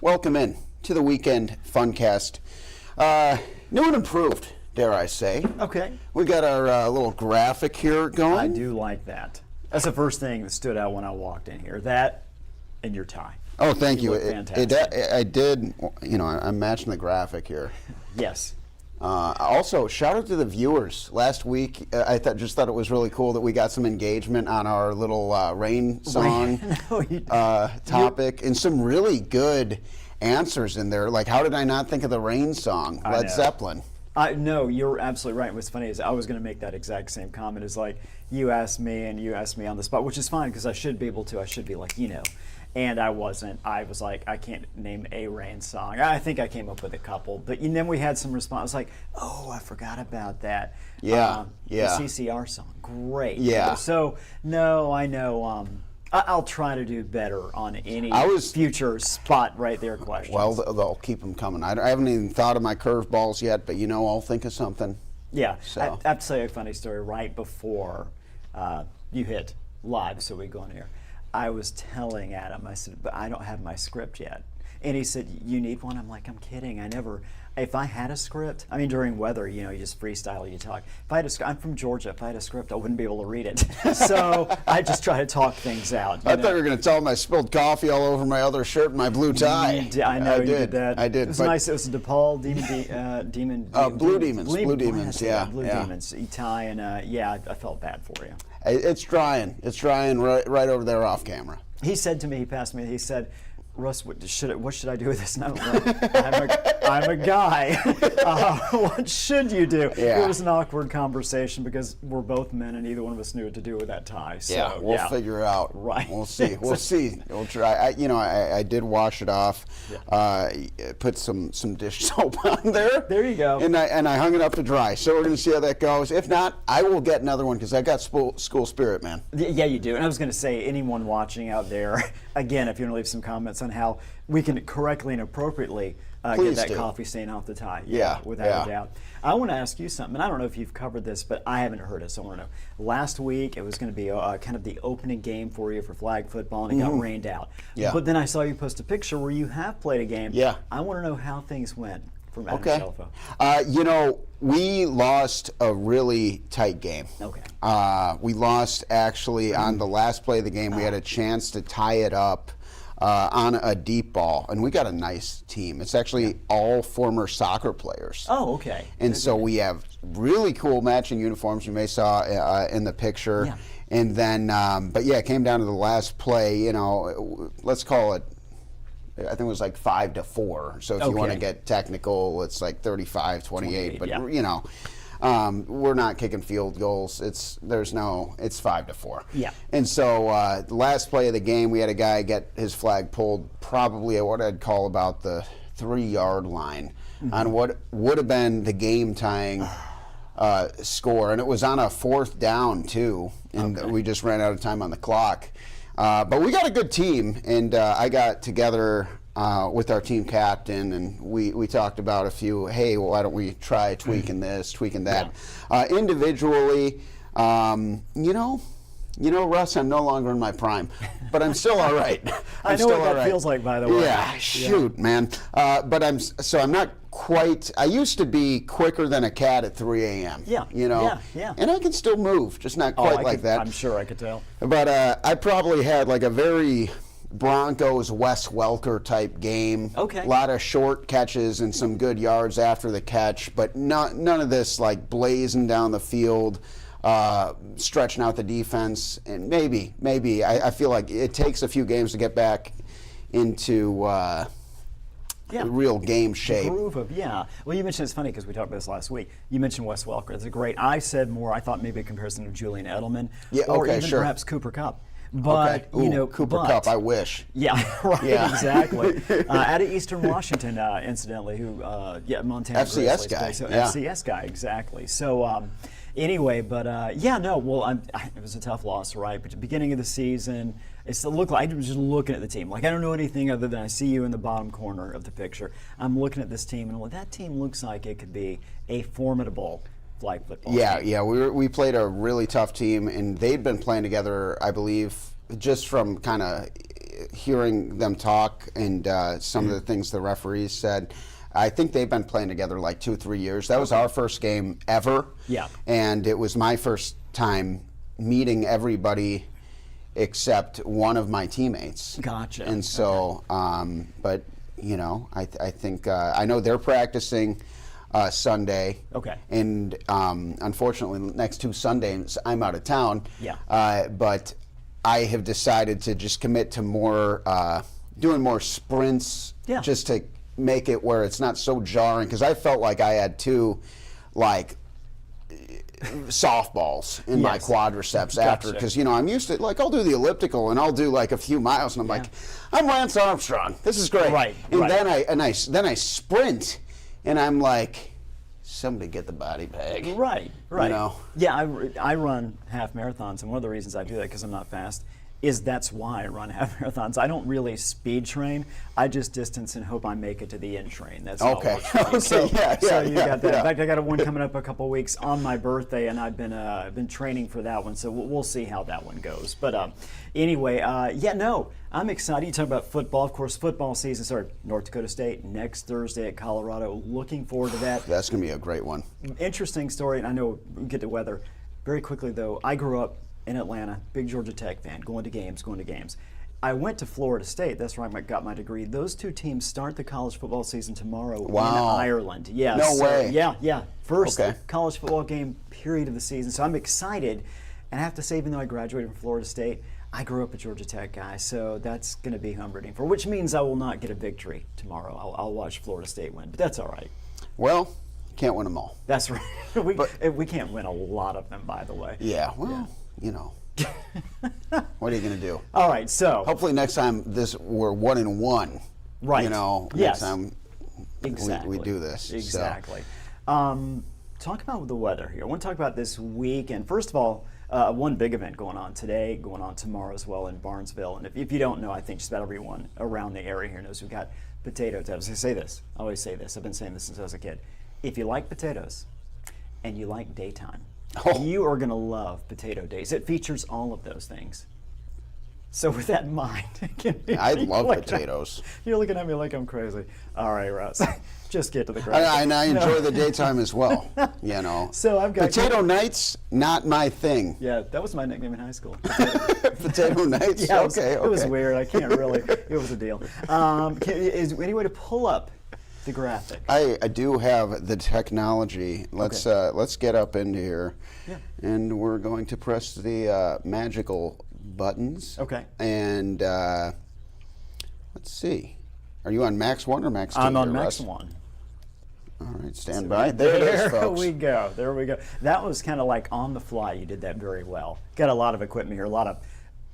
welcome in to the Weekend Funcast. New and improved, dare I say. Okay. We got our little graphic here going. I do like that. That's the first thing that stood out when I walked in here. That and your tie. Oh, thank you. Look fantastic. I did, I'm matching the graphic here. Yes. Also, shout out to the viewers. Last week, I just thought it was really cool that we got some engagement on our little rain song topic, and some really good answers in there. Like, how did I not think of the rain song? Led Zeppelin. No, you're absolutely right. What's funny is I was going to make that exact same comment. It's like, you asked me and you asked me on the spot, which is fine because I should be able to. I should be like, And I wasn't. I was like, I can't name a rain song. I think I came up with a couple. But then we had some response like, oh, I forgot about that. Yeah. The CCR song. Great. Yeah. So, no, I know. I'll try to do better on any future spot right there questions. Well, they'll keep them coming. I haven't even thought of my curveballs yet, but I'll think of something. Yeah. So. I have to say a funny story right before you hit live, so we go on here. I was telling Adam, I said, but I don't have my script yet. And he said, you need one? I'm like, I'm kidding. If I had a script, during weather, you just freestyle, you talk. If I had I'm from Georgia. If I had a script, I wouldn't be able to read it. So I just try to talk things out. I thought you were going to tell him I spilled coffee all over my other shirt and my blue tie. I know you did that. I did. It was nice. It was the DePaul Demon. Blue Demons. Blue Demons, yeah. Blue Demons. Tie, and I felt bad for you. It's drying. It's drying right over there off camera. He said to me, he passed me, he said, Russ, what should I do with this? And I'm a guy. What should you do? Yeah. It was an awkward conversation because we're both men and neither one of us knew what to do with that tie. So, we'll figure it out. Right. We'll see. We'll see. We'll try. I did wash it off. Yeah. Put some dish soap on there. There you go. And I hung it up to dry. So we're going to see how that goes. If not, I will get another one because I got school spirit, man. Yeah, you do. And I was going to say, anyone watching out there, again, if you want to leave some comments on how we can correctly and appropriately get that coffee stain off the tie. Yeah, without a doubt. I want to ask you something, and I don't know if you've covered this, but I haven't heard it, so I want to know. Last week, it was going to be kind of the opening game for you for flag football, and it got rained out. Yeah. But then I saw you post a picture where you have played a game. Yeah. I want to know how things went from Adam Shelfo. We lost a really tight game. Okay. We lost actually on the last play of the game. We had a chance to tie it up on a deep ball, and we got a nice team. It's actually all former soccer players. Oh, okay. And so we have really cool matching uniforms you may saw in the picture. Yeah. And then, it came down to the last play. Let's call it, I think it was like 5-4. So if you want to get technical, it's like 35-28. But we're not kicking field goals. It's 5-4. Yeah. And so the last play of the game, we had a guy get his flag pulled probably at what I'd call about the 3-yard line on what would have been the game tying score, and it was on a 4th down too, and we just ran out of time on the clock. But we got a good team, and I got together with our team captain, and we talked about a few, hey, well, why don't we try tweaking this, tweaking that. Individually, Russ, I'm no longer in my prime, but I'm still all right. I know what that feels like, by the way. Yeah, shoot, man. But I'm not quite. I used to be quicker than a cat at 3 a.m. Yeah. Yeah. And I can still move, just not quite that. I'm sure I could tell. But I probably had like a very Broncos Wes Welker type game. Okay. A lot of short catches and some good yards after the catch, but none of this like blazing down the field. Stretching out the defense, and maybe I feel like it takes a few games to get back into real game shape. Groove of, Well, you mentioned, it's funny because we talked about this last week. You mentioned Wes Welker. It's a great. I said more. I thought maybe a comparison of Julian Edelman, or even perhaps Cooper Kupp. But Cooper Kupp, I wish. Yeah, right. Yeah. Exactly. Out of Eastern Washington, incidentally, who Montana FCS guy. So FCS guy, exactly. So. Anyway, but it was a tough loss, right? But at the beginning of the season, it looked like I was just looking at the team. Like, I don't know anything other than I see you in the bottom corner of the picture. I'm looking at this team, and that team looks like it could be a formidable flag football team. Yeah. We played a really tough team, and they'd been playing together, I believe, just from kind of hearing them talk and some of the things the referees said, I think they've been playing together like 2 or 3 years. That was our first game ever. Yeah. And it was my first time meeting everybody except one of my teammates. Gotcha. And so, but, you know, I think, I know they're practicing Sunday. Okay. And unfortunately, the next 2 Sundays, I'm out of town. Yeah. But I have decided to just commit to more, doing more sprints, Yeah. just to make it where it's not so jarring. Because I felt like I had 2, like, softballs in my Yes. quadriceps after, Gotcha. because, you know, I'm used to, like, I'll do the elliptical and I'll do like a few miles and I'm like, I'm Lance Armstrong, this is great. Right, And right. then I sprint and I'm like, somebody get the body bag. Right. You know? Yeah, I run half marathons, and one of the reasons I do that, because I'm not fast, is that's why I run half marathons. I don't really speed train. I just distance and hope I make it to the end train. That's how Okay. it works for me. Okay, So, yeah, so yeah, you yeah, got that. yeah. In fact, I got one coming up a couple weeks on my birthday, and I've been training for that one. So we'll see how that one goes. But anyway, I'm excited. You talk about football. Of course, football season started. North Dakota State next Thursday at Colorado. Looking forward to that. That's going to be a great one. Interesting story, and I know we'll get to weather. Very quickly, though, I grew up in Atlanta, big Georgia Tech fan, going to games. I went to Florida State. That's where I got my degree. Those 2 teams start the college football season tomorrow in Ireland. Yeah, No way. Yeah. First Okay. college football game period of the season. So I'm excited. And I have to say, even though I graduated from Florida State, I grew up a Georgia Tech guy. So that's going to be who I'm rooting for, which means I will not get a victory tomorrow. I'll watch Florida State win, but that's all right. Well, can't win them all. That's right. We can't win a lot of them, by the way. Yeah, well, you know. What are you going to do? All right, so Hopefully next time we're 1-1. Right. You know, Yes. next time exactly. we do this. so. Exactly. Talk about the weather here. I want to talk about this weekend. First of all, one big event going on today, going on tomorrow as well in Barnesville. And if you don't know, I think just about everyone around the area here knows we've got potato tips. I always say this. I've been saying this since I was a kid. If you like potatoes and you like daytime, you are going to love Potato Days. It features all of those things. So with that in mind, I love potatoes. You're looking at me like I'm crazy. All right, Russ, just get to the graphic. And I enjoy the daytime as well. You know. So I've got potato nights, not my thing. Yeah, that was my nickname in high school. Potato nights. Yeah, Okay. It was weird. I can't really. It was a deal. Is there any way to pull up the graphic? I do have the technology. Let's get up into here. Yeah. And we're going to press the magical buttons. Okay. And let's see. Are you on Max 1 or Max 2? I'm on here, Max Russ? 1. All right, stand by. There it is, folks. There we go. That was kind of like on the fly. You did that very well. Got a lot of equipment here, a lot of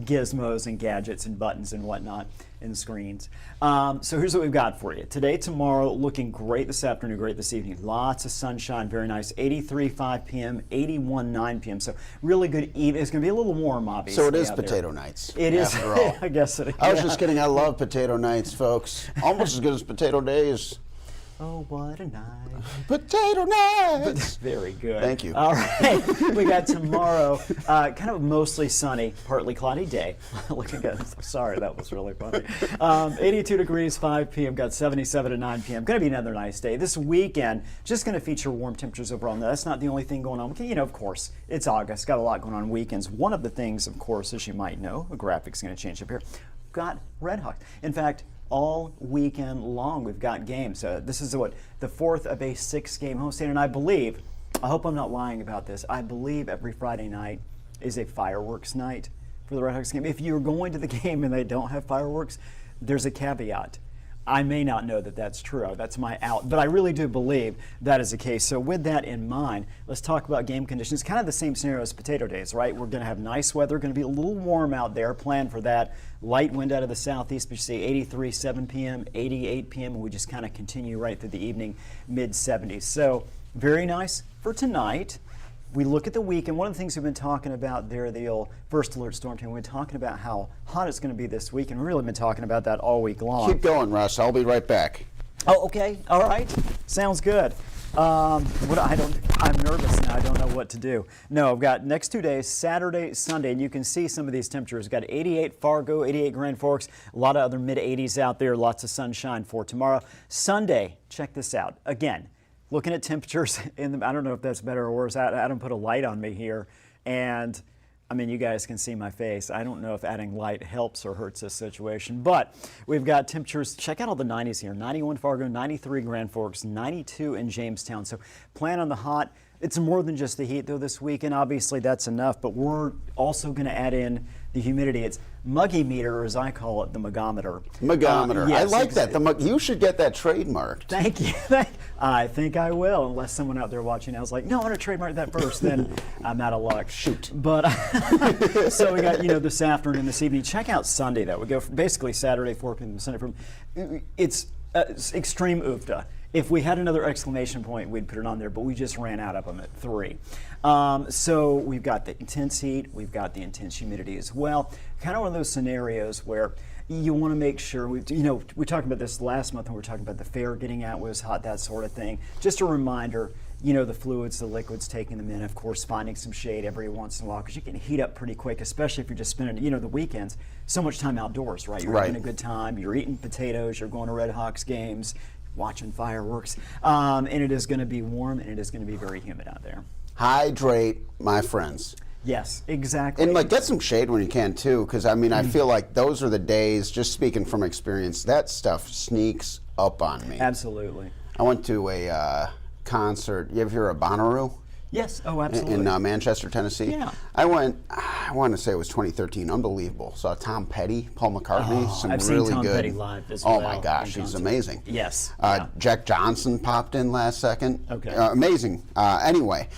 gizmos and gadgets and buttons and whatnot and screens. So here's what we've got for you. Today, tomorrow, looking great this afternoon, great this evening. Lots of sunshine, very nice. 83, 5 p.m., 81, 9 p.m. So really good evening. It's going to be a little warm, obviously. So it is out there. potato nights. It is. After all. I guess it is. I was just kidding. I love potato nights, folks. Almost as good as potato days. Oh, what a night. Potato nights. Very good. Thank you. All right. We got tomorrow, kind of mostly sunny, partly cloudy day. Look again. Sorry, that was really funny. 82 degrees, 5 p.m. Got 77 at 9 p.m. Going to be another nice day. This weekend, just going to feature warm temperatures overall. Now, that's not the only thing going on. You know, of course, it's August. Got a lot going on weekends. One of the things, of course, as you might know, the graphics going to change up here. Got Red Hawks. In fact, all weekend long we've got games. This is the 4th of a 6-game homestand, and I hope I'm not lying about this, I believe every Friday night is a fireworks night for the Red Hawks game. If you're going to the game and they don't have fireworks, there's a caveat. I may not know that that's true. That's my out. But I really do believe that is the case. So with that in mind, let's talk about game conditions. Kind of the same scenario as Potato Days, right? We're going to have nice weather. Going to be a little warm out there. Plan for that. Light wind out of the southeast. We see 83, 7 p.m., 88 p.m., and we just kind of continue right through the evening, mid-70s. So very nice for tonight. We look at the weekend. One of the things we've been talking about there, the old first alert storm team, we've been talking about how hot it's going to be this week, and we've really been talking about that all week long. Keep going, Russ. I'll be right back. Oh, okay. All right. Sounds good. What I'm nervous now. I don't know what to do. No, I've got next 2 days, Saturday, Sunday, and you can see some of these temperatures. We've got 88 Fargo, 88 Grand Forks, a lot of other mid-80s out there, lots of sunshine for tomorrow. Sunday, check this out. Again, looking at temperatures, I don't know if that's better or worse. Adam put a light on me here, and I mean, you guys can see my face. I don't know if adding light helps or hurts this situation, but we've got temperatures. Check out all the 90s here. 91 Fargo, 93 Grand Forks, 92 in Jamestown. So plan on the hot. It's more than just the heat, though, this weekend. Obviously, that's enough, but we're also going to add in the humidity. It's muggy meter, or as I call it, the mugometer. Mugometer. Yes, I like that. You should get that trademarked. Thank you. I think I will, unless someone out there watching. I was like, no, I want to trademark that first. Then I'm out of luck. Shoot. But so we got this afternoon and this evening. Check out Sunday though. We go from basically Saturday 4 p.m. to Sunday from. It's extreme UFTA. If we had another exclamation point, we'd put it on there, but we just ran out of them at 3. So we've got the intense heat, we've got the intense humidity as well. Kind of one of those scenarios where you want to make sure, we talked about this last month when we were talking about the fair getting out was hot, that sort of thing. Just a reminder, the fluids, the liquids, taking them in, of course, finding some shade every once in a while, because you can heat up pretty quick, especially if you're just spending, the weekends, so much time outdoors, right? You're having a good time, you're eating potatoes, you're going to Red Hawks games, watching fireworks, and it is going to be warm and it is going to be very humid out there. Hydrate, my friends. Yes, exactly. And get some shade when you can too, because I feel like those are the days, just speaking from experience, that stuff sneaks up on me. Absolutely. I went to a concert. You ever hear of Bonnaroo? Yes. Oh, absolutely. In Manchester, Tennessee. Yeah. I want to say it was 2013. Unbelievable. Saw Tom Petty, Paul McCartney. Some I've really seen Tom good. Petty live as well. Oh my gosh, he's amazing. Yes. Jack Johnson popped in last second. Okay. Amazing. Anyway,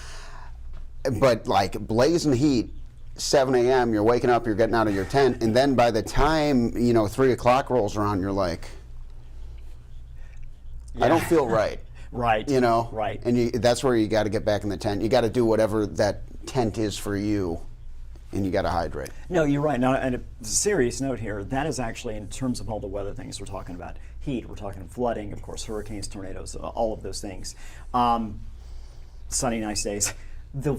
but blazing heat. 7 a.m. You're waking up. You're getting out of your tent, and then by the time 3 o'clock rolls around, you're like, I don't feel right. Right. Right. And that's where you got to get back in the tent. You got to do whatever that tent is for you, and you got to hydrate. No, you're right. Now, and a serious note here, that is actually in terms of all the weather things we're talking about. Heat, we're talking flooding, of course, hurricanes, tornadoes, all of those things. Sunny, nice days. The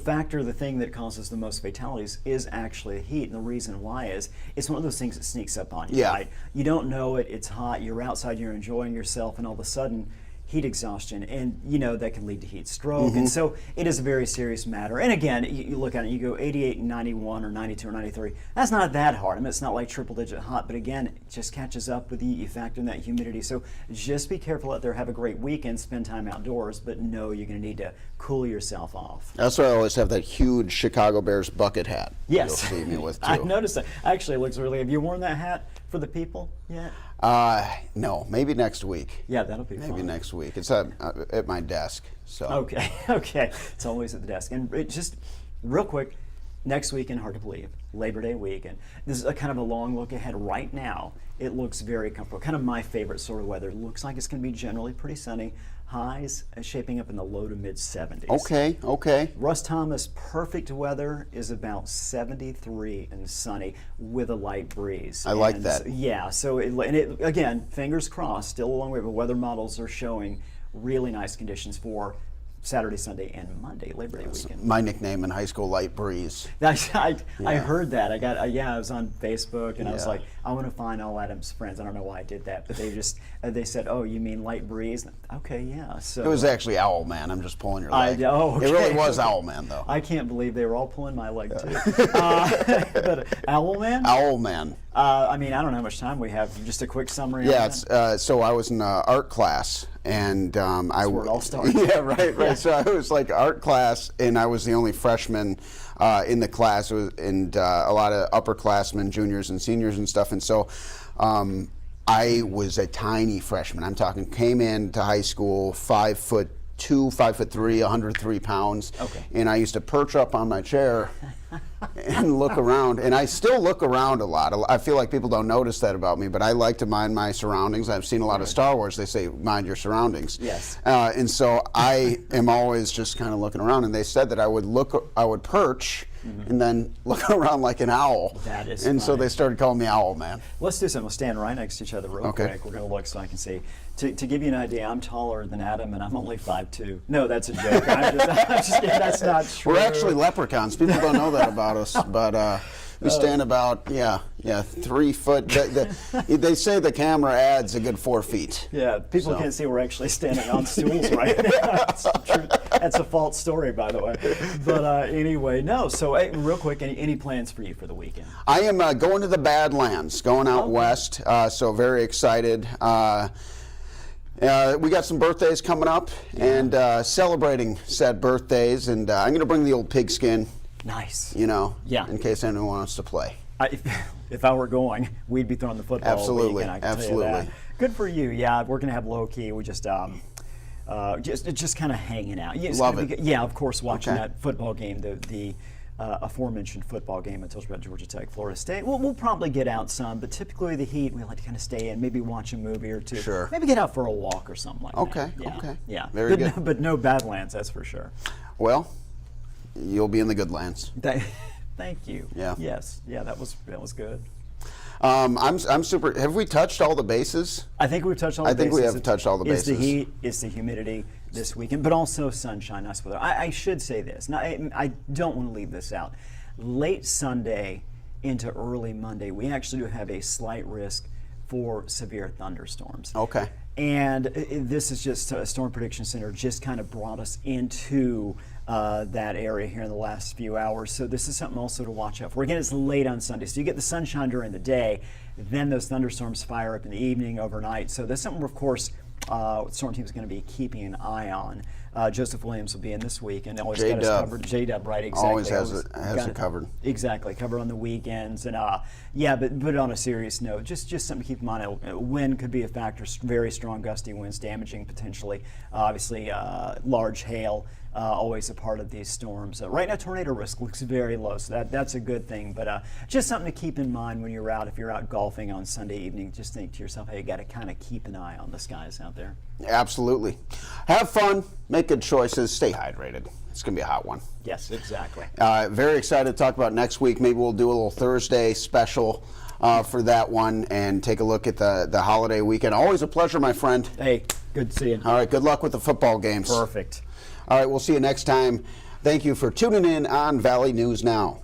thing that causes the most fatalities is actually heat, and the reason why is it's one of those things that sneaks up on you, right? You don't know it, it's hot, you're outside, you're enjoying yourself, and all of a sudden, heat exhaustion, and that can lead to heat stroke, and so it is a very serious matter. And again, you look at it, you go 88 and 91 or 92 or 93, that's not that hard. It's not like triple digit hot, but again, it just catches up with you factor in that humidity. So just be careful out there, have a great weekend, spend time outdoors, but know you're going to need to cool yourself off. That's why I always have that huge Chicago Bears bucket hat. Yes. You'll see me with too. I noticed that. Actually, it looks really, have you worn that hat for the people yet? No, maybe next week. Yeah, that'll be fun. Maybe next week. It's at my desk. So. Okay. It's always at the desk. And just real quick, next weekend, hard to believe, Labor Day weekend. This is a kind of a long look ahead. Right now, it looks very comfortable. Kind of my favorite sort of weather. It looks like it's going to be generally pretty sunny. Highs shaping up in the low to mid 70s. Okay. Russ Thomas, perfect weather is about 73 and sunny with a light breeze. I like that. Yeah, so again, fingers crossed, still a long way, but weather models are showing really nice conditions for Saturday, Sunday, and Monday, Labor Day weekend. My nickname in high school, Light Breeze. I heard that. I was on Facebook, and I was like, I want to find all Adam's friends. I don't know why I did that, but they said, oh, you mean Light Breeze? Okay, yeah. So it was actually Owl Man. I'm just pulling your leg. Okay. It really was Owl Man, though. I can't believe they were all pulling my leg, too. But Owl Man? Owl Man. I don't know how much time we have. Just a quick summary. Yeah, so I was in art class, and That's where it all started. Yeah, right. Yeah. So I was art class, and I was the only freshman in the class, and a lot of upperclassmen, juniors, and seniors and stuff. And so I was a tiny freshman. I'm talking, came into high school 5'2", 5'3", 103 pounds. Okay. And I used to perch up on my chair and look around, and I still look around a lot. I feel like people don't notice that about me, but I like to mind my surroundings. I've seen a lot of Star Wars. They say, mind your surroundings. Yes. And so I am always just kind of looking around, and they said that I would perch and then look around like an owl. That is And so funny. they started calling me Owl Man. Let's do something. We'll stand right next to each other real Okay. quick. We're going to look so I can see. To give you an idea, I'm taller than Adam, and I'm only 5'2". No, that's a joke. I'm just kidding. That's not true. We're actually leprechauns. People don't know that about us, but we stand about 3 foot. They say the camera adds a good 4 feet. Yeah, people can't see we're actually standing on stools right now. That's a false story, by the way. But anyway, no. So real quick, any plans for you for the weekend? I am going to the Badlands, going out west. So very excited. We got some birthdays coming up and celebrating said birthdays, and I'm going to bring the old pigskin. Nice. In case anyone wants to play. If I were going, we'd be throwing the football. Absolutely, I can absolutely. Tell you that. Good for you. Yeah, we're going to have low key. We just kind of hanging out. Love it. Yeah, of course, watching that football game, the aforementioned football game I told you about, Georgia Tech, Florida State. We'll probably get out some, but typically the heat, we like to kind of stay in, maybe watch a movie or two. Sure. Maybe get out for a walk or something like that. Okay. Yeah. Very good. But no Badlands, that's for sure. Well, you'll be in the good lands. Thank you. Yeah. Yes. Yeah, that was good. I'm super. Have we touched all the bases? I think we've touched all the bases. I think we have touched all the bases. It's the heat, it's the humidity this weekend, but also sunshine, nice weather. I should say this. Now, I don't want to leave this out. Late Sunday into early Monday, we actually do have a slight risk for severe thunderstorms. Okay. And this is just Storm Prediction Center just kind of brought us into that area here in the last few hours. So this is something also to watch out for. Again, it's late on Sunday, so you get the sunshine during the day, then those thunderstorms fire up in the evening, overnight. So that's something, of course, the Storm team is going to be keeping an eye on. Joseph Williams will be in this week, and always got us covered. J-Dub, right? Exactly. Always has it covered. Exactly, covered on the weekends, and but on a serious note, just something to keep in mind. Wind could be a factor. Very strong gusty winds, damaging potentially. Obviously, large hail. Always a part of these storms. Right now, tornado risk looks very low, so that's a good thing. But just something to keep in mind when you're out. If you're out golfing on Sunday evening, just think to yourself, hey, you got to kind of keep an eye on the skies out there. Absolutely. Have fun. Make good choices. Stay hydrated. It's going to be a hot one. Yes, exactly. Very excited to talk about next week. Maybe we'll do a little Thursday special for that one and take a look at the holiday weekend. Always a pleasure, my friend. Hey, good to see you. All right, good luck with the football games. Perfect. All right, we'll see you next time. Thank you for tuning in on Valley News Now.